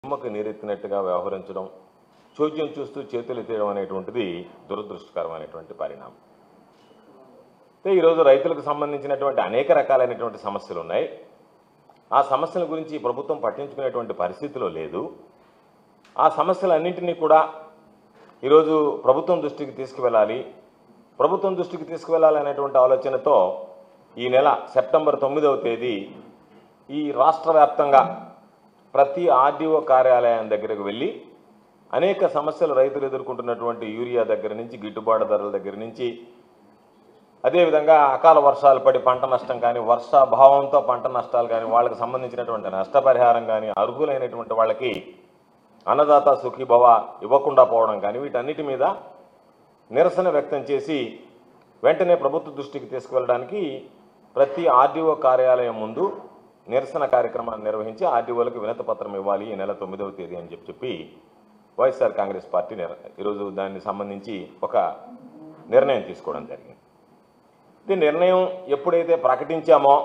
నిమ్మకు నీరెత్తినట్టుగా వ్యవహరించడం, చోద్యం చూస్తూ చేతులు ఎత్తేయడం అనేటువంటిది దురదృష్టకరమైనటువంటి పరిణామం. ఈరోజు రైతులకు సంబంధించినటువంటి అనేక రకాలైనటువంటి సమస్యలు ఉన్నాయి. ఆ సమస్యల గురించి ప్రభుత్వం పట్టించుకునేటువంటి పరిస్థితిలో లేదు. ఆ సమస్యలన్నింటినీ కూడా ఈరోజు ప్రభుత్వం దృష్టికి తీసుకువెళ్ళాలి. ప్రభుత్వం దృష్టికి తీసుకువెళ్ళాలనేటువంటి ఆలోచనతో ఈ నెల సెప్టెంబర్ 9వ తేదీ ఈ రాష్ట్ర వ్యాప్తంగా ప్రతి ఆర్డీఓ కార్యాలయం దగ్గరకు వెళ్ళి అనేక సమస్యలు రైతులు ఎదుర్కొంటున్నటువంటి యూరియా దగ్గర నుంచి, గిట్టుబాటు ధరల దగ్గర నుంచి, అదేవిధంగా అకాల వర్షాలు పడి పంట నష్టం కానీ, వర్షాభావంతో పంట నష్టాలు కానీ, వాళ్ళకి సంబంధించినటువంటి నష్టపరిహారం కానీ, అర్హులైనటువంటి వాళ్ళకి అన్నదాత సుఖీభవ ఇవ్వకుండా పోవడం కానీ, వీటన్నిటి మీద నిరసన వ్యక్తం చేసి వెంటనే ప్రభుత్వ దృష్టికి తీసుకువెళ్ళడానికి ప్రతి ఆర్డీఓ కార్యాలయం ముందు నిరసన కార్యక్రమాన్ని నిర్వహించి ఆర్డీఓలకు వినతి పత్రం ఇవ్వాలి ఈ నెల 9వ తేదీ అని చెప్పి వైఎస్ఆర్ కాంగ్రెస్ పార్టీ ఈరోజు దానికి సంబంధించి ఒక నిర్ణయం తీసుకోవడం జరిగింది. ఈ నిర్ణయం ఎప్పుడైతే ప్రకటించామో,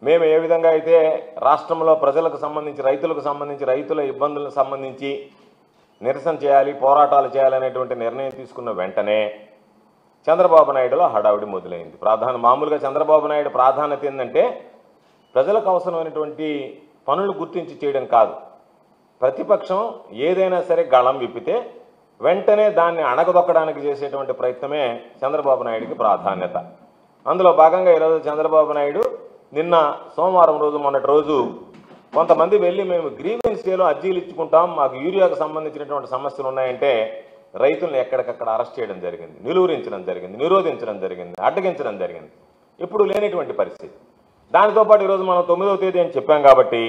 మేము ఏ విధంగా అయితే రాష్ట్రంలో ప్రజలకు సంబంధించి, రైతులకు సంబంధించి, రైతుల ఇబ్బందులకు సంబంధించి నిరసన చేయాలి, పోరాటాలు చేయాలనేటువంటి నిర్ణయం తీసుకున్న వెంటనే చంద్రబాబు నాయుడులో హడావిడి మొదలైంది. మామూలుగా చంద్రబాబు నాయుడు ప్రాధాన్యత ఏంటంటే ప్రజలకు అవసరమైనటువంటి పనులు గుర్తించి చేయడం కాదు. ప్రతిపక్షం ఏదైనా సరే గళం విప్పితే వెంటనే దాన్ని అణగదొక్కడానికి చేసేటువంటి ప్రయత్నమే చంద్రబాబు నాయుడికి ప్రాధాన్యత. అందులో భాగంగా ఈరోజు చంద్రబాబు నాయుడు నిన్న సోమవారం రోజు, మొన్నటి రోజు కొంతమంది వెళ్ళి మేము గ్రీవెన్స్ డేలో అర్జీలు ఇచ్చుకుంటాం, మాకు యూరియాకు సంబంధించినటువంటి సమస్యలు ఉన్నాయంటే రైతులను ఎక్కడికక్కడ అరెస్ట్ చేయడం జరిగింది, నిలువరించడం జరిగింది, నిరోధించడం జరిగింది, అడ్డగించడం జరిగింది. ఇప్పుడు లేనటువంటి పరిస్థితి. దానితో పాటు ఈరోజు మనం 9వ తేదీ అని చెప్పాం కాబట్టి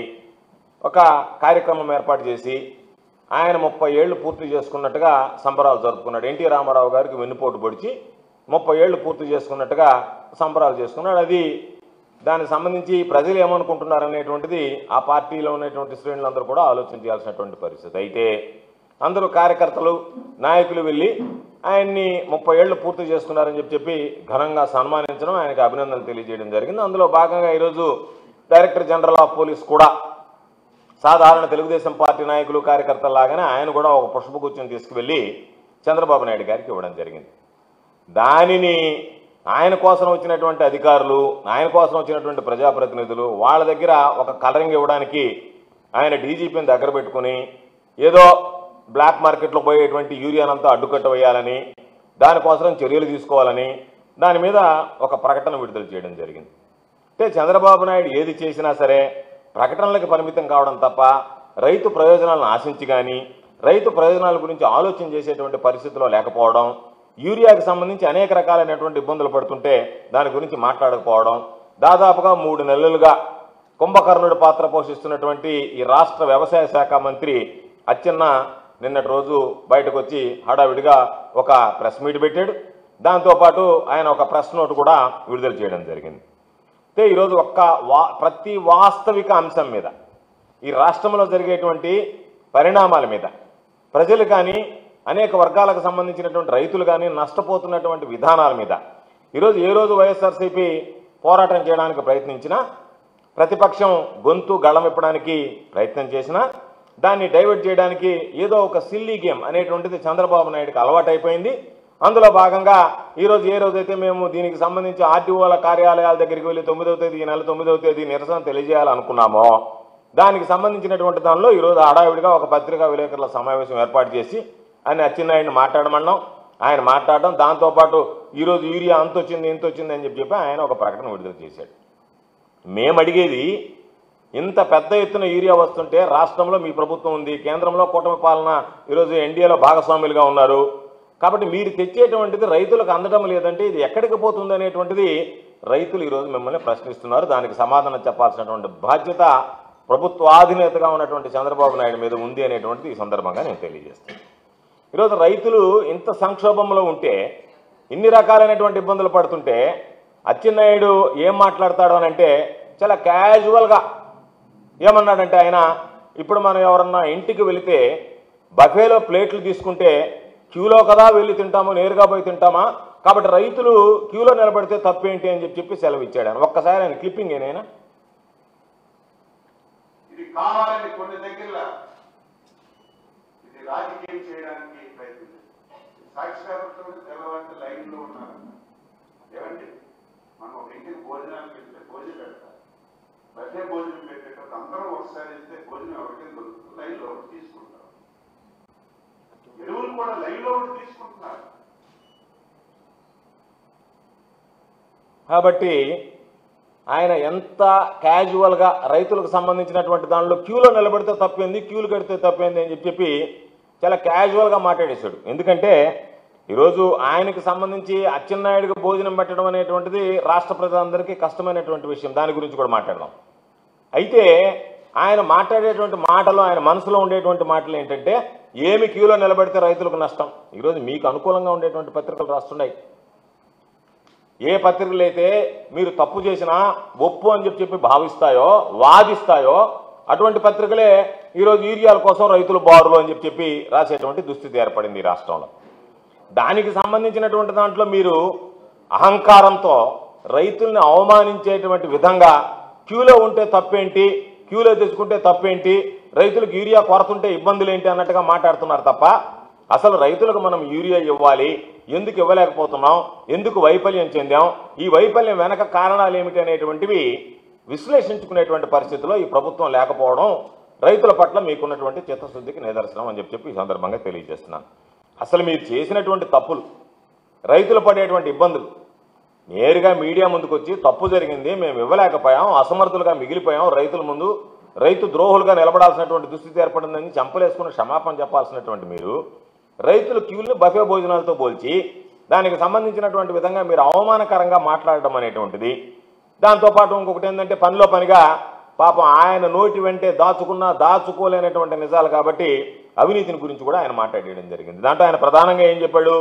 ఒక కార్యక్రమం ఏర్పాటు చేసి ఆయన 30 ఏళ్లు పూర్తి చేసుకున్నట్టుగా సంబరాలు జరుపుకున్నాడు. ఎన్టీ రామారావు గారికి వెన్నుపోటు పొడిచి 30 ఏళ్లు పూర్తి చేసుకున్నట్టుగా సంబరాలు చేసుకున్నాడు. అది దానికి సంబంధించి ప్రజలు ఏమనుకుంటున్నారు అనేటువంటిది ఆ పార్టీలో ఉన్నటువంటి శ్రేణులందరూ కూడా ఆలోచన చేయాల్సినటువంటి పరిస్థితి. అయితే అందరూ కార్యకర్తలు, నాయకులు వెళ్ళి ఆయన్ని 30 ఏళ్లు పూర్తి చేసుకున్నారని చెప్పి ఘనంగా సన్మానించడం, ఆయనకు అభినందనలు తెలియజేయడం జరిగింది. అందులో భాగంగా ఈరోజు డైరెక్టర్ జనరల్ ఆఫ్ పోలీస్ కూడా సాధారణ తెలుగుదేశం పార్టీ నాయకులు, కార్యకర్తలు లాగానే ఆయన కూడా ఒక పుష్పగుచ్చం తీసుకువెళ్ళి చంద్రబాబు నాయుడు గారికి ఇవ్వడం జరిగింది. దానిని ఆయన కోసం వచ్చినటువంటి అధికారులు, ఆయన కోసం వచ్చినటువంటి ప్రజాప్రతినిధులు వాళ్ళ దగ్గర ఒక కలరింగ్ ఇవ్వడానికి ఆయన డీజీపీని దగ్గర పెట్టుకుని ఏదో బ్లాక్ మార్కెట్లో పోయేటువంటి యూరియానంతా అడ్డుకట్ట వేయాలని, దానికోసం చర్యలు తీసుకోవాలని దాని మీద ఒక ప్రకటన విడుదల చేయడం జరిగింది. అంటే చంద్రబాబు నాయుడు ఏది చేసినా సరే ప్రకటనలకు పరిమితం కావడం తప్ప రైతు ప్రయోజనాలను ఆశించి కానీ, రైతు ప్రయోజనాల గురించి ఆలోచన చేసేటువంటి పరిస్థితిలో లేకపోవడం, యూరియాకి సంబంధించి అనేక రకాలైనటువంటి ఇబ్బందులు పడుతుంటే దాని గురించి మాట్లాడకపోవడం, దాదాపుగా 3 నెలలుగా కుంభకర్ణుడి పాత్ర పోషిస్తున్నటువంటి ఈ రాష్ట్ర వ్యవసాయ శాఖ మంత్రి అచ్చెన్న నిన్నటి రోజు బయటకు వచ్చి హడావిడిగా ఒక ప్రెస్ మీట్ పెట్టాడు. దాంతోపాటు ఆయన ఒక ప్రెస్ నోట్ కూడా విడుదల చేయడం జరిగింది. అయితే ఈరోజు ప్రతి వాస్తవిక అంశం మీద, ఈ రాష్ట్రంలో జరిగేటువంటి పరిణామాల మీద ప్రజలు కానీ, అనేక వర్గాలకు సంబంధించినటువంటి రైతులు కానీ నష్టపోతున్నటువంటి విధానాల మీద ఈరోజు ఏ రోజు వైఎస్ఆర్సీపీ పోరాటం చేయడానికి ప్రయత్నించినా, ప్రతిపక్షం గొంతు గళమిప్పడానికి ప్రయత్నం చేసినా దాన్ని డైవర్ట్ చేయడానికి ఏదో ఒక సిల్లీ గేమ్ అనేటువంటిది చంద్రబాబు నాయుడుకి అలవాటైపోయింది. అందులో భాగంగా ఈరోజు ఏ రోజైతే మేము దీనికి సంబంధించి ఆర్టీఓల కార్యాలయాల దగ్గరికి వెళ్ళి 9వ తేదీ, ఈ నెల 9వ తేదీ నిరసన తెలియజేయాలనుకున్నామో దానికి సంబంధించినటువంటి దానిలో ఈరోజు హడావిడిగా ఒక పత్రికా విలేకరుల సమావేశం ఏర్పాటు చేసి ఆయన అచ్చెన్నాయుడిని మాట్లాడమన్నాం. ఆయన మాట్లాడడం, దాంతోపాటు ఈరోజు యూరియా అంత వచ్చింది, ఇంత వచ్చింది అని చెప్పి ఆయన ఒక ప్రకటన విడుదల చేశాడు. మేము అడిగేది, ఇంత పెద్ద ఎత్తున యూరియా వస్తుంటే రాష్ట్రంలో మీ ప్రభుత్వం ఉంది, కేంద్రంలో కూటమి పాలన ఈరోజు ఎన్డీఏలో భాగస్వాములుగా ఉన్నారు కాబట్టి మీరు తెచ్చేటువంటిది రైతులకు అందడం లేదంటే ఇది ఎక్కడికి పోతుంది అనేటువంటిది రైతులు ఈరోజు మిమ్మల్ని ప్రశ్నిస్తున్నారు. దానికి సమాధానం చెప్పాల్సినటువంటి బాధ్యత ప్రభుత్వాధినేతగా ఉన్నటువంటి చంద్రబాబు నాయుడు మీద ఉంది అనేటువంటిది ఈ సందర్భంగా నేను తెలియజేస్తాను. ఈరోజు రైతులు ఇంత సంక్షోభంలో ఉంటే, ఇన్ని రకాలైనటువంటి ఇబ్బందులు పడుతుంటే అచ్చెన్నాయుడు ఏం మాట్లాడతాడు అని అంటే చాలా క్యాజువల్గా ఏమన్నాడంటే, ఆయన ఇప్పుడు మనం ఎవరన్నా ఇంటికి వెళితే బఫేలో ప్లేట్లు తీసుకుంటే క్యూలో కదా వెళ్ళి తింటాము, నేరుగా పోయి తింటామా, కాబట్టి రైతులు క్యూలో నిలబడితే తప్పేంటి అని చెప్పి సెలవు ఇచ్చాడు. ఆయన ఒక్కసారి ఆయన క్లిప్పింగ్ ఏనైనా ఇది కావాలని కొన్ని దగ్గర రాజకీయం చేయడానికి ప్రయత్నించారు. సాక్షికారంతో తెల్లవారి లైన్లో ఉన్నారు. ఏమండి మనం ఒక ఇంటికి భోజనాలు పెడితే భోజనం పెడతారు. బట్టే భోజనం పెట్టేటప్పుడు అందరూ ఒకసారి ఇస్తే భోజనం ఎవరికి దొరుకుతుంది, లైన్లో ఒకటి తీసుకుంటారు. ఎరువులు కూడా లైన్లో ఒకటి తీసుకుంటున్నారు. కాబట్టి ఆయన ఎంత క్యాజువల్గా రైతులకు సంబంధించినటువంటి దానిలో క్యూలో నిలబడితే తప్పింది, క్యూలు కడితే తప్పింది అని చెప్పి చాలా క్యాజువల్గా మాట్లాడేశాడు. ఎందుకంటే ఈరోజు ఆయనకు సంబంధించి అచ్చెన్నాయుడికి భోజనం పెట్టడం అనేటువంటిది రాష్ట్ర ప్రజలందరికీ కష్టమైనటువంటి విషయం. దాని గురించి కూడా మాట్లాడదాం. అయితే ఆయన మాట్లాడేటువంటి మాటలు, ఆయన మనసులో ఉండేటువంటి మాటలు ఏంటంటే ఏమి క్యూలో నిలబడితే రైతులకు నష్టం. ఈరోజు మీకు అనుకూలంగా ఉండేటువంటి పత్రికలు రాస్తున్నాయి. ఏ పత్రికలు అయితే మీరు తప్పు చేసినా ఒప్పు అని చెప్పి భావిస్తాయో, వాదిస్తాయో అటువంటి పత్రికలే ఈరోజు యూరియాల కోసం రైతులు బారులు అని చెప్పి రాసేటువంటి దుస్థితి ఏర్పడింది ఈ రాష్ట్రంలో. దానికి సంబంధించినటువంటి దాంట్లో మీరు అహంకారంతో రైతుల్ని అవమానించేటువంటి విధంగా క్యూలో ఉంటే తప్పేంటి, క్యూలో తెచ్చుకుంటే తప్పేంటి, రైతులకు యూరియా కొరతుంటే ఇబ్బందులు ఏంటి అన్నట్టుగా మాట్లాడుతున్నారు తప్ప అసలు రైతులకు మనం యూరియా ఇవ్వాలి, ఎందుకు ఇవ్వలేకపోతున్నాం, ఎందుకు వైఫల్యం చెందాం, ఈ వైఫల్యం వెనక కారణాలు ఏమిటి అనేటువంటివి విశ్లేషించుకునేటువంటి పరిస్థితిలో ఈ ప్రభుత్వం లేకపోవడం రైతుల పట్ల మీకున్నటువంటి చిత్తశుద్ధికి నిదర్శనం అని చెప్పి ఈ సందర్భంగా తెలియజేస్తున్నాను. అసలు మీరు చేసినటువంటి తప్పులు, రైతులు పడేటువంటి ఇబ్బందులు నేరుగా మీడియా ముందుకు వచ్చి తప్పు జరిగింది, మేము ఇవ్వలేకపోయాం, అసమర్థులుగా మిగిలిపోయాం, రైతుల ముందు రైతు ద్రోహులుగా నిలబడాల్సినటువంటి దుస్థితి ఏర్పడిందని చంపలేసుకుని క్షమాపణ చెప్పాల్సినటువంటి మీరు రైతుల క్యూల్ని బఫే భోజనాలతో పోల్చి దానికి సంబంధించినటువంటి విధంగా మీరు అవమానకరంగా మాట్లాడడం అనేటువంటిది. దాంతోపాటు ఇంకొకటి ఏంటంటే పనిలో పనిగా పాపం ఆయన నోటి వెంటే దాచుకున్నా దాచుకోలేనటువంటి నిజాలు కాబట్టి అవినీతిని గురించి కూడా ఆయన మాట్లాడేయడం జరిగింది. దాంట్లో ఆయన ప్రధానంగా ఏం చెప్పాడు,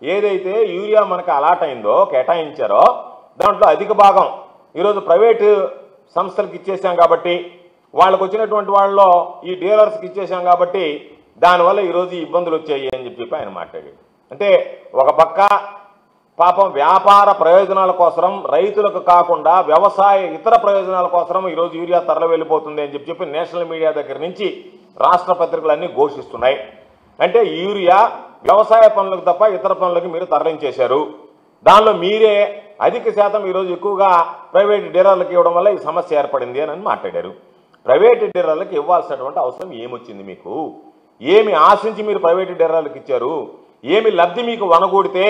ఏదైతే యూరియా మనకు అలాట్ అయిందో, కేటాయించారో దాంట్లో అధిక భాగం ఈరోజు ప్రైవేటు సంస్థలకు ఇచ్చేసాం కాబట్టి, వాళ్ళకు వచ్చినటువంటి వాళ్ళలో ఈ డీలర్స్కి ఇచ్చేసాం కాబట్టి దానివల్ల ఈరోజు ఇబ్బందులు వచ్చాయి అని చెప్పి ఆయన మాట్లాడాడు. అంటే ఒక పక్క పాపం వ్యాపార ప్రయోజనాల కోసం, రైతులకు కాకుండా వ్యవసాయ ఇతర ప్రయోజనాల కోసం ఈరోజు యూరియా తరలి వెళ్ళిపోతుంది అని చెప్పి నేషనల్ మీడియా దగ్గర నుంచి రాష్ట్ర పత్రికలన్నీ ఘోషిస్తున్నాయి. అంటే యూరియా వ్యవసాయ పనులకు తప్ప ఇతర పనులకు మీరు తరలించేశారు, దానిలో మీరే అధిక శాతం ఈరోజు ఎక్కువగా ప్రైవేట్ డీలర్లకు ఇవ్వడం వల్ల ఈ సమస్య ఏర్పడింది అని మాట్లాడారు. ప్రైవేట్ డీలర్లకు ఇవ్వాల్సినటువంటి అవసరం ఏమొచ్చింది, మీకు ఏమి ఆశించి మీరు ప్రైవేటు డీలర్లకు ఇచ్చారు, ఏమి లబ్ధి మీకు వనగూడితే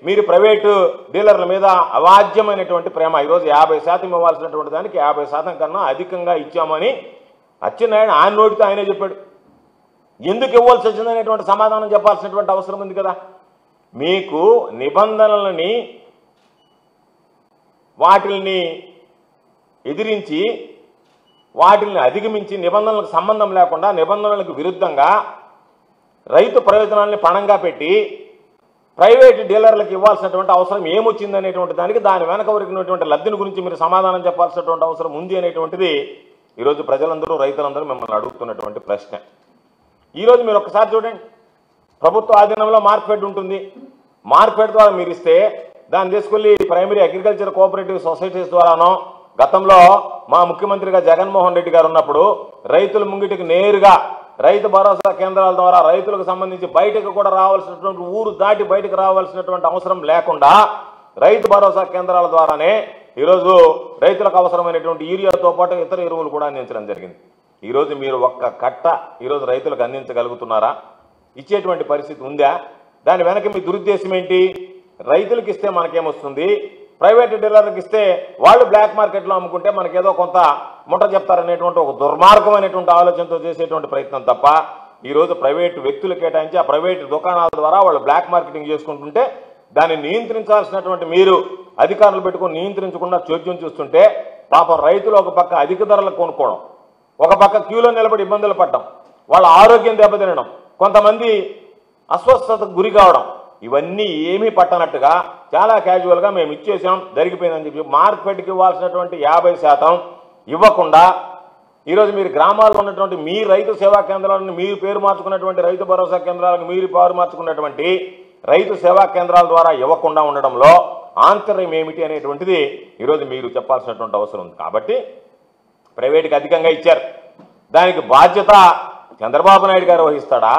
మీరు ప్రైవేటు డీలర్ల మీద అవాజ్యమైనటువంటి ప్రేమ, ఈరోజు 50% ఇవ్వాల్సినటువంటి దానికి 50% కన్నా అధికంగా ఇచ్చామని అచ్చెన్నాయుడు ఆయన నోటితో ఆయనే చెప్పాడు. ఎందుకు ఇవ్వాల్సి వచ్చిందనేటువంటి సమాధానం చెప్పాల్సినటువంటి అవసరం ఉంది కదా. మీకు నిబంధనలని వాటిని ఎదిరించి, వాటిని అధిగమించి, నిబంధనలకు సంబంధం లేకుండా నిబంధనలకు విరుద్ధంగా రైతు ప్రయోజనాలని పణంగా పెట్టి ప్రైవేటు డీలర్లకు ఇవ్వాల్సినటువంటి అవసరం ఏమొచ్చిందనేటువంటి దానికి దాని వెనక వరకున్నటువంటి లబ్ధిని గురించి మీరు సమాధానం చెప్పాల్సినటువంటి అవసరం ఉంది అనేటువంటిది ఈరోజు ప్రజలందరూ, రైతులందరూ మిమ్మల్ని అడుగుతున్నటువంటి ప్రశ్న. ఈరోజు మీరు ఒక్కసారి చూడండి, ప్రభుత్వ ఆధీనంలో మార్కెట్ ఉంటుంది, మార్కెట్ ద్వారా మీరు ఇస్తే దాన్ని తీసుకెళ్లి ప్రైమరీ అగ్రికల్చర్ కోఆపరేటివ్ సొసైటీస్ ద్వారానో, గతంలో మా ముఖ్యమంత్రిగా జగన్మోహన్ రెడ్డి గారు ఉన్నప్పుడు రైతుల ముంగిటికి నేరుగా రైతు భరోసా కేంద్రాల ద్వారా రైతులకు సంబంధించి బయటకు కూడా రావాల్సినటువంటి, ఊరు దాటి బయటకు రావాల్సినటువంటి అవసరం లేకుండా రైతు భరోసా కేంద్రాల ద్వారానే ఈరోజు రైతులకు అవసరమైనటువంటి యూరియాతో పాటు ఇతర ఎరువులు కూడా అందించడం జరిగింది. ఈరోజు మీరు ఒక్క కట్ట ఈరోజు రైతులకు అందించగలుగుతున్నారా? ఇచ్చేటువంటి పరిస్థితి ఉందా? దాని వెనక మీ దురుద్దేశం ఏంటి? రైతులకు ఇస్తే మనకేమొస్తుంది, ప్రైవేట్ డీలర్లకు ఇస్తే వాళ్ళు బ్లాక్ మార్కెట్లో అమ్ముకుంటే మనకేదో కొంత ముట్ట చెప్తారనేటువంటి ఒక దుర్మార్గమైనటువంటి ఆలోచనతో చేసేటువంటి ప్రయత్నం తప్ప, ఈరోజు ప్రైవేటు వ్యక్తులు కేటాయించి ఆ ప్రైవేటు దుకాణాల ద్వారా వాళ్ళు బ్లాక్ మార్కెటింగ్ చేసుకుంటుంటే దాన్ని నియంత్రించాల్సినటువంటి మీరు అధికారులు పెట్టుకుని నియంత్రించకుండా చోద్యం చూస్తుంటే పాపం రైతులు ఒక పక్క అధిక ధరలకు కొనుక్కోవడం, ఒక పక్క క్యూలో నిలబడి ఇబ్బందులు పడడం, వాళ్ళ ఆరోగ్యం దెబ్బతినడం, కొంతమంది అస్వస్థతకు గురి కావడం, ఇవన్నీ ఏమీ పట్టనట్టుగా చాలా క్యాజువల్గా మేము ఇచ్చేసాం జరిగిపోయిందని చెప్పి మార్కెట్కి ఇవ్వాల్సినటువంటి 50% ఇవ్వకుండా ఈరోజు మీరు గ్రామాల్లో ఉన్నటువంటి మీ రైతు సేవా కేంద్రాలను మీరు పేరు మార్చుకున్నటువంటి రైతు భరోసా కేంద్రాలకు మీరు పేరు మార్చుకున్నటువంటి రైతు సేవా కేంద్రాల ద్వారా ఇవ్వకుండా ఉండడంలో ఆంతర్యం ఏమిటి అనేటువంటిది ఈరోజు మీరు చెప్పాల్సినటువంటి అవసరం ఉంది. కాబట్టి ప్రైవేట్కి అధికంగా ఇచ్చారు, దానికి బాధ్యత చంద్రబాబు నాయుడు గారు వహిస్తాడా,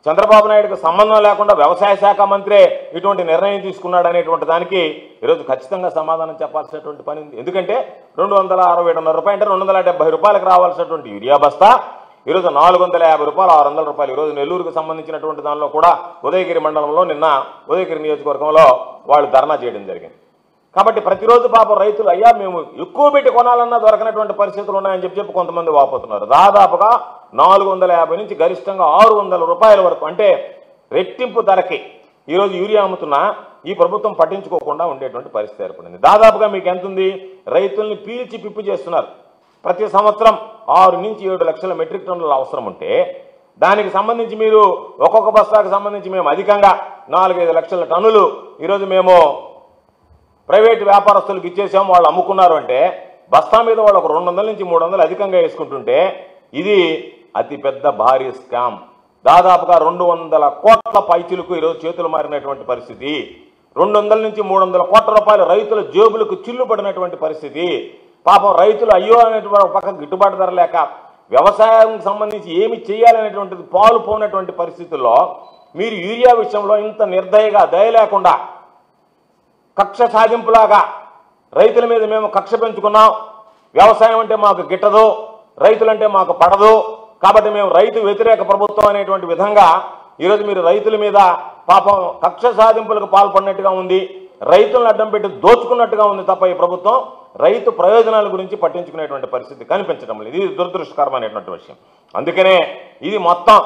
చంద్రబాబు నాయుడుకు సంబంధం లేకుండా వ్యవసాయ శాఖ మంత్రే ఇటువంటి నిర్ణయం తీసుకున్నాడు అనేటువంటి దానికి ఈరోజు ఖచ్చితంగా సమాధానం చెప్పాల్సినటువంటి పని ఉంది. ఎందుకంటే 267 రూపాయలు అంటే 270 రూపాయలకు రావాల్సినటువంటి యూరియా బస్తా ఈరోజు 450 రూపాయలు 600 రూపాయలు. ఈరోజు నెల్లూరుకు సంబంధించినటువంటి దానిలో కూడా ఉదయగిరి మండలంలో నిన్న ఉదయగిరి నియోజకవర్గంలో వాళ్ళు ధర్నా చేయడం జరిగింది. కాబట్టి ప్రతిరోజు పాపం రైతులు అయ్యా మేము ఎక్కువ పెట్టి కొనాలన్నా దొరకనటువంటి పరిస్థితులు ఉన్నాయని చెప్పి కొంతమంది వాపోతున్నారు. దాదాపుగా 450 నుంచి గరిష్టంగా 600 రూపాయల వరకు అంటే రెట్టింపు ధరకి ఈరోజు యూరియా అమ్ముతున్నా ఈ ప్రభుత్వం పట్టించుకోకుండా ఉండేటువంటి పరిస్థితి ఏర్పడింది. దాదాపుగా మీకు ఎంత ఉంది? రైతుల్ని పీల్చి పిప్పు చేస్తున్నారు. ప్రతి సంవత్సరం 6 నుంచి 7 లక్షల మెట్రిక్ టన్నుల అవసరం ఉంటే దానికి సంబంధించి మీరు ఒక్కొక్క బస్తాకు సంబంధించి మేము అధికంగా 4-5 లక్షల టన్నులు ఈరోజు మేము ప్రైవేటు వ్యాపారస్తులకు ఇచ్చేసాం, వాళ్ళు అమ్ముకున్నారు అంటే బస్తా మీద వాళ్ళు ఒక 200 నుంచి 300 అధికంగా వేసుకుంటుంటే ఇది అతిపెద్ద భారీ స్కామ్. దాదాపుగా 200 కోట్ల పైచిలకు ఈరోజు చేతులు మారినటువంటి పరిస్థితి. 200 నుంచి 300 కోట్ల రూపాయలు రైతుల జేబులకు చిల్లు పడినటువంటి పరిస్థితి. పాపం రైతులు అయ్యో అనేటువంటి ఒక పక్క గిట్టుబాటు ధర లేక వ్యవసాయం సంబంధించి ఏమి చేయాలనేటువంటిది పాలు పోనటువంటి పరిస్థితుల్లో మీరు యూరియా విషయంలో ఇంత నిర్దయగా దయ లేకుండా కక్ష సాధింపులాగా రైతుల మీద మేము కక్ష పెంచుకున్నాం, వ్యవసాయం అంటే మాకు గిట్టదు, రైతులంటే మాకు పడదు, కాబట్టి మేము రైతు వ్యతిరేక ప్రభుత్వం అనేటువంటి విధంగా ఈరోజు మీరు రైతుల మీద పాపం కక్ష సాధింపులకు పాల్పడినట్టుగా ఉంది, రైతులను అడ్డం పెట్టి దోచుకున్నట్టుగా ఉంది తప్ప ఈ ప్రభుత్వం రైతు ప్రయోజనాల గురించి పట్టించుకునేటువంటి పరిస్థితి కనిపించడం లేదు. ఇది దురదృష్టకరమైనటువంటి విషయం. అందుకనే ఇది మొత్తం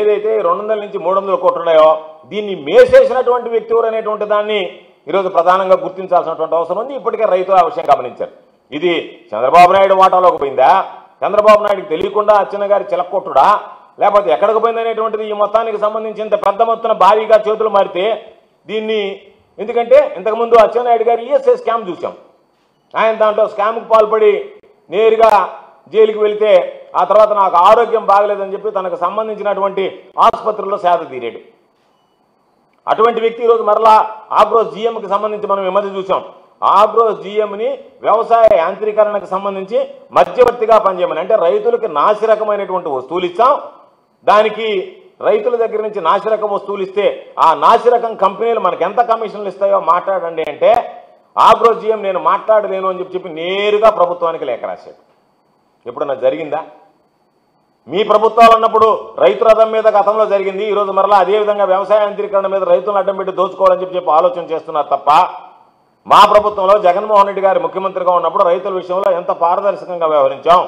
ఏదైతే 200 నుంచి 300 కోట్లు ఉన్నాయో దీన్ని మేసేసినటువంటి వ్యక్తి ఎవరు అనేటువంటి దాన్ని ఈరోజు ప్రధానంగా గుర్తించాల్సినటువంటి అవసరం ఉంది. ఇప్పటికే రైతులు ఆ విషయం గమనించారు. ఇది చంద్రబాబు నాయుడు వాటాలోకి పోయిందా, చంద్రబాబు నాయుడుకి తెలియకుండా అచ్చెన్న గారి చిలక్కొట్టుడా, లేకపోతే ఎక్కడికి పోయింది అనేటువంటిది ఈ మొత్తానికి సంబంధించి ఇంత పెద్ద మొత్తం భారీగా చేతులు మారితే దీన్ని ఎందుకంటే ఇంతకుముందు అచ్చెన్నాయుడు గారు ఈఎస్ఐ స్కామ్ చూసాం. ఆయన దాంట్లో స్కామ్కు పాల్పడి నేరుగా జైలుకి వెళితే ఆ తర్వాత నాకు ఆరోగ్యం బాగలేదని చెప్పి తనకు సంబంధించినటువంటి ఆసుపత్రుల్లో సేద తీరాడు. అటువంటి వ్యక్తి ఈరోజు మరలా ఆగ్రోస్ జీఎంకి సంబంధించి మనం ఈ మధ్య చూసాం. ఆగ్రోస్ జీఎంని వ్యవసాయ యాంత్రీకరణకు సంబంధించి మధ్యవర్తిగా పనిచేయమని, అంటే రైతులకి నాసిరకమైనటువంటి వస్తువులు ఇస్తాం, దానికి రైతుల దగ్గర నుంచి నాసిరకం వస్తువులు ఇస్తే ఆ నాసిరకం కంపెనీలు మనకు ఎంత కమిషన్లు ఇస్తాయో మాట్లాడండి అంటే ఆగ్రోస్ జీఎం నేను మాట్లాడలేను అని చెప్పి నేరుగా ప్రభుత్వానికి లేఖ రాశాడు. ఎప్పుడన్నా జరిగిందా? మీ ప్రభుత్వాలు ఉన్నప్పుడు రైతు రథం మీద గతంలో జరిగింది. ఈరోజు మరలా అదేవిధంగా వ్యవసాయ యాంత్రీకరణ మీద రైతులను అడ్డం పెట్టి దోచుకోవాలని చెప్పి ఆలోచన చేస్తున్నారు తప్ప మా ప్రభుత్వంలో జగన్మోహన్ రెడ్డి గారు ముఖ్యమంత్రిగా ఉన్నప్పుడు రైతుల విషయంలో ఎంత పారదర్శకంగా వ్యవహరించాం.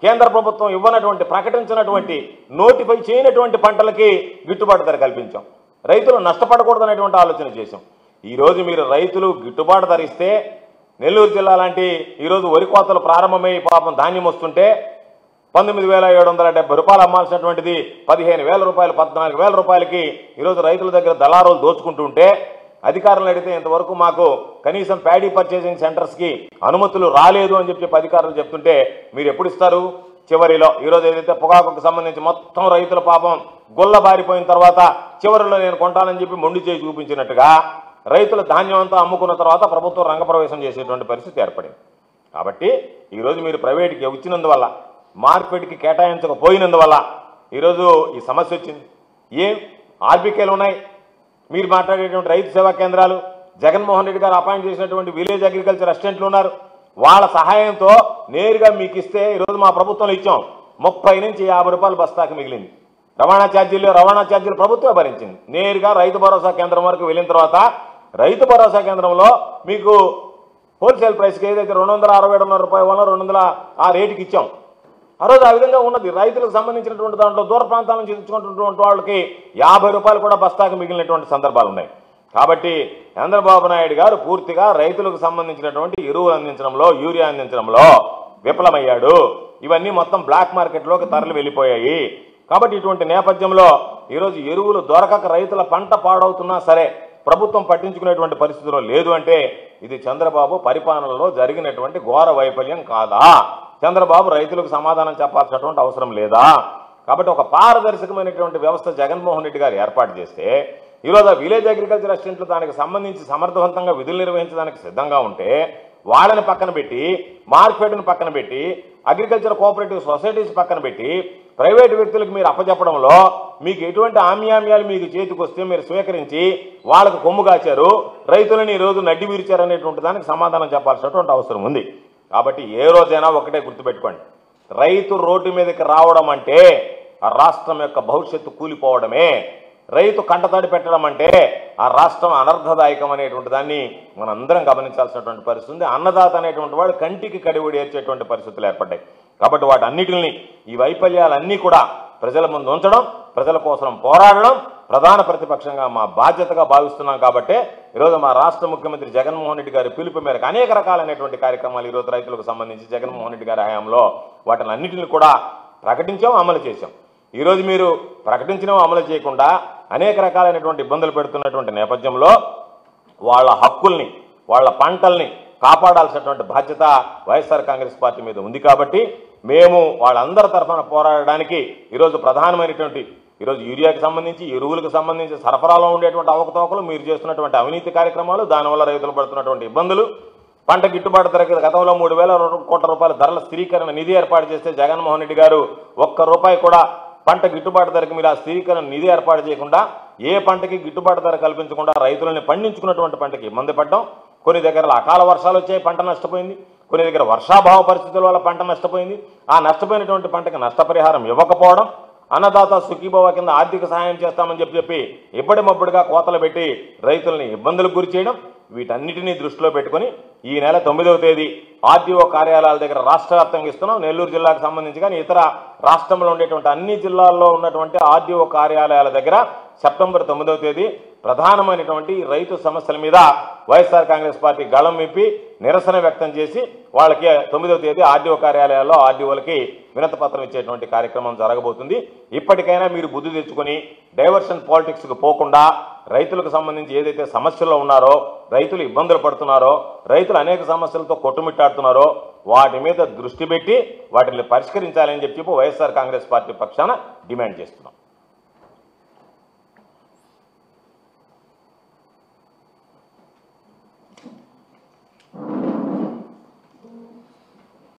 కేంద్ర ప్రభుత్వం ఇవ్వనటువంటి ప్రకటించినటువంటి నోటిఫై చేయనటువంటి పంటలకి గిట్టుబాటు ధర కల్పించాం. రైతులు నష్టపడకూడదనేటువంటి ఆలోచన చేశాం. ఈరోజు మీరు రైతులు గిట్టుబాటు ధర ఇస్తే నెల్లూరు జిల్లా లాంటి ఈరోజు వరి కోతలు ప్రారంభమై పాపం ధాన్యం వస్తుంటే 19,770 రూపాయలు అమ్మాల్సినటువంటిది 15,000 రూపాయలు 14,000 రూపాయలకి ఈరోజు రైతుల దగ్గర దళారులు దోచుకుంటుంటే అధికారులు అడిగితే ఇంతవరకు మాకు కనీసం ప్యాడీ పర్చేసింగ్ సెంటర్స్కి అనుమతులు రాలేదు అని చెప్పి అధికారులు చెప్తుంటే మీరు ఎప్పుడు ఇస్తారు? చివరిలో ఈరోజు ఏదైతే పొగాకుకు సంబంధించి మొత్తం రైతుల పాపం గొల్ల బారిపోయిన తర్వాత చివరిలో నేను కొంటానని చెప్పి మొండి చేయి చూపించినట్టుగా రైతుల ధాన్యం అంతా అమ్ముకున్న తర్వాత ప్రభుత్వం రంగప్రవేశం చేసేటువంటి పరిస్థితి ఏర్పడింది. కాబట్టి ఈరోజు మీరు ప్రైవేట్కి ఇచ్చినందువల్ల మార్కెట్కి కేటాయించకపోయినందువల్ల ఈరోజు ఈ సమస్య వచ్చింది. ఏం ఆర్బీకేలు ఉన్నాయి, మీరు మాట్లాడేటువంటి రైతు సేవా కేంద్రాలు, జగన్మోహన్ రెడ్డి గారు అపాయింట్ చేసినటువంటి విలేజ్ అగ్రికల్చర్ అసిస్టెంట్లు ఉన్నారు. వాళ్ళ సహాయంతో నేరుగా మీకు ఇస్తే ఈరోజు మా ప్రభుత్వంలో ఇచ్చాం 30 నుంచి 50 రూపాయలు బస్తాకి మిగిలింది. రవాణా ఛార్జీలు ప్రభుత్వం భరించింది. నేరుగా రైతు భరోసా కేంద్రం వరకు వెళ్ళిన తర్వాత రైతు భరోసా కేంద్రంలో మీకు హోల్సేల్ ప్రైస్కి ఏదైతే 267 రూపాయలు 200 ఆ రేటుకి ఇచ్చాం. ఆ రోజు ఆ విధంగా ఉన్నది. రైతులకు సంబంధించినటువంటి దాంట్లో దూర ప్రాంతాల నుంచి తెచ్చుకుంటున్నటువంటి వాళ్ళకి 50 రూపాయలు కూడా బస్తాకి మిగిలినటువంటి సందర్భాలు ఉన్నాయి. కాబట్టి చంద్రబాబు నాయుడు గారు పూర్తిగా రైతులకు సంబంధించినటువంటి ఎరువులు అందించడంలో, యూరియా అందించడంలో విఫలమయ్యాడు. ఇవన్నీ మొత్తం బ్లాక్ మార్కెట్లోకి తరలి వెళ్ళిపోయాయి. కాబట్టి ఇటువంటి నేపథ్యంలో ఈరోజు ఎరువులు దొరకక రైతుల పంట పాడవుతున్నా సరే ప్రభుత్వం పట్టించుకునేటువంటి పరిస్థితిలో లేదు అంటే ఇది చంద్రబాబు పరిపాలనలో జరిగినటువంటి ఘోర వైఫల్యం కాదా? చంద్రబాబు రైతులకు సమాధానం చెప్పాల్సినటువంటి అవసరం లేదా? కాబట్టి ఒక పారదర్శకమైనటువంటి వ్యవస్థ జగన్మోహన్ రెడ్డి గారు ఏర్పాటు చేస్తే ఈరోజు విలేజ్ అగ్రికల్చర్ అసిస్టెంట్లు దానికి సంబంధించి సమర్థవంతంగా విధులు నిర్వహించడానికి సిద్ధంగా ఉంటే వాళ్ళని పక్కన పెట్టి, మార్కెట్ను పక్కన పెట్టి, అగ్రికల్చర్ కోఆపరేటివ్ సొసైటీస్ పక్కన పెట్టి ప్రైవేటు వ్యక్తులకు మీరు అప్పచెప్పడంలో మీకు ఎటువంటి ఆమ్యామ్యాలు మీకు చేతికి వస్తే మీరు స్వీకరించి వాళ్ళకు కొమ్ము కాచారు, రైతులని ఈరోజు నడ్డి విరిచారనేటువంటి దానికి సమాధానం చెప్పాల్సినటువంటి అవసరం ఉంది. కాబట్టి ఏ రోజైనా ఒకటే గుర్తుపెట్టుకోండి, రైతు రోడ్డు మీదకి రావడం అంటే ఆ రాష్ట్రం యొక్క భవిష్యత్తు కూలిపోవడమే. రైతు కంటతడి పెట్టడం అంటే ఆ రాష్ట్రం అనర్థదాయకం అనేటువంటి దాన్ని మనందరం గమనించాల్సినటువంటి పరిస్థితి ఉంది. అన్నదాత అనేటువంటి వాడు కంటికి కడివడి ఏర్చేటువంటి పరిస్థితులు ఏర్పడ్డాయి. కాబట్టి వాటన్నిటిని, ఈ వైఫల్యాలన్నీ కూడా ప్రజల ముందు ఉంచడం, ప్రజల కోసం పోరాడడం ప్రధాన ప్రతిపక్షంగా మా బాధ్యతగా భావిస్తున్నాం. కాబట్టి ఈరోజు మా రాష్ట్ర ముఖ్యమంత్రి జగన్మోహన్ రెడ్డి గారి పిలుపు మేరకు అనేక రకాలైనటువంటి కార్యక్రమాలు ఈరోజు రైతులకు సంబంధించి జగన్మోహన్ రెడ్డి గారి హయాంలో వాటిని అన్నింటిని కూడా ప్రకటించాం, అమలు చేశాం. ఈరోజు మీరు ప్రకటించడం అమలు చేయకుండా అనేక రకాలైనటువంటి ఇబ్బందులు పెడుతున్నటువంటి నేపథ్యంలో వాళ్ళ హక్కుల్ని, వాళ్ళ పంటల్ని కాపాడాల్సినటువంటి బాధ్యత వైఎస్ఆర్ కాంగ్రెస్ పార్టీ మీద ఉంది. కాబట్టి మేము వాళ్ళందరి తరఫున పోరాడడానికి ఈరోజు ప్రధానమైనటువంటి ఈరోజు యూరియాకి సంబంధించి, ఎరువులకు సంబంధించి, సరఫరాలో ఉండేటువంటి అవకతవకలు, మీరు చేస్తున్నటువంటి అవినీతి కార్యక్రమాలు, దానివల్ల రైతులు పడుతున్నటువంటి ఇబ్బందులు, పంట గిట్టుబాటు ధరకి గతంలో 3,000 కోట్ల రూపాయల ధరల స్థిరీకరణ నిధి ఏర్పాటు చేస్తే జగన్మోహన్ రెడ్డి గారు ఒక్క రూపాయి కూడా పంట గిట్టుబాటు ధరకి మీరు ఆ స్థిరీకరణ నిధి ఏర్పాటు చేయకుండా, ఏ పంటకి గిట్టుబాటు ధర కల్పించకుండా రైతులని పండించుకున్నటువంటి పంటకి ఇబ్బంది పడ్డాం. కొన్ని దగ్గర అకాల వర్షాలు వచ్చాయి, పంట నష్టపోయింది. కొన్ని దగ్గర వర్షాభావ పరిస్థితుల వల్ల పంట నష్టపోయింది. ఆ నష్టపోయినటువంటి పంటకి నష్టపరిహారం ఇవ్వకపోవడం, అన్నదాత సుఖీభవ కింద ఆర్థిక సహాయం చేస్తామని చెప్పి ఇప్పటిమప్పుడుగా కోతలు పెట్టి రైతుల్ని ఇబ్బందులకు గురి చేయడం, వీటన్నిటినీ దృష్టిలో పెట్టుకుని ఈ నెల 9వ తేదీ ఆర్డీఓ కార్యాలయాల దగ్గర రాష్ట్ర వ్యాప్తంగా ఇస్తున్నాం. నెల్లూరు జిల్లాకు సంబంధించి కానీ ఇతర రాష్ట్రంలో ఉండేటువంటి అన్ని జిల్లాల్లో ఉన్నటువంటి ఆర్డీఓ కార్యాలయాల దగ్గర సెప్టెంబర్ 9వ తేదీ ప్రధానమైనటువంటి రైతు సమస్యల మీద వైఎస్ఆర్ కాంగ్రెస్ పార్టీ గళం విప్పి నిరసన వ్యక్తం చేసి వాళ్ళకి 9వ తేదీ ఆర్డీఓ కార్యాలయాల్లో ఆర్డీఓలకి వినతి పత్రం ఇచ్చేటువంటి కార్యక్రమం జరగబోతుంది. ఇప్పటికైనా మీరు బుద్ధి తెచ్చుకొని డైవర్షన్ పాలిటిక్స్కు పోకుండా రైతులకు సంబంధించి ఏదైతే సమస్యల్లో ఉన్నారో, రైతులు ఇబ్బందులు పడుతున్నారో, రైతులు అనేక సమస్యలతో కొట్టుమిట్టాడుతున్నారో వాటి మీద దృష్టి పెట్టి వాటిని పరిష్కరించాలని చెప్పి వైఎస్ఆర్ కాంగ్రెస్ పార్టీ పక్షాన డిమాండ్ చేస్తున్నాం.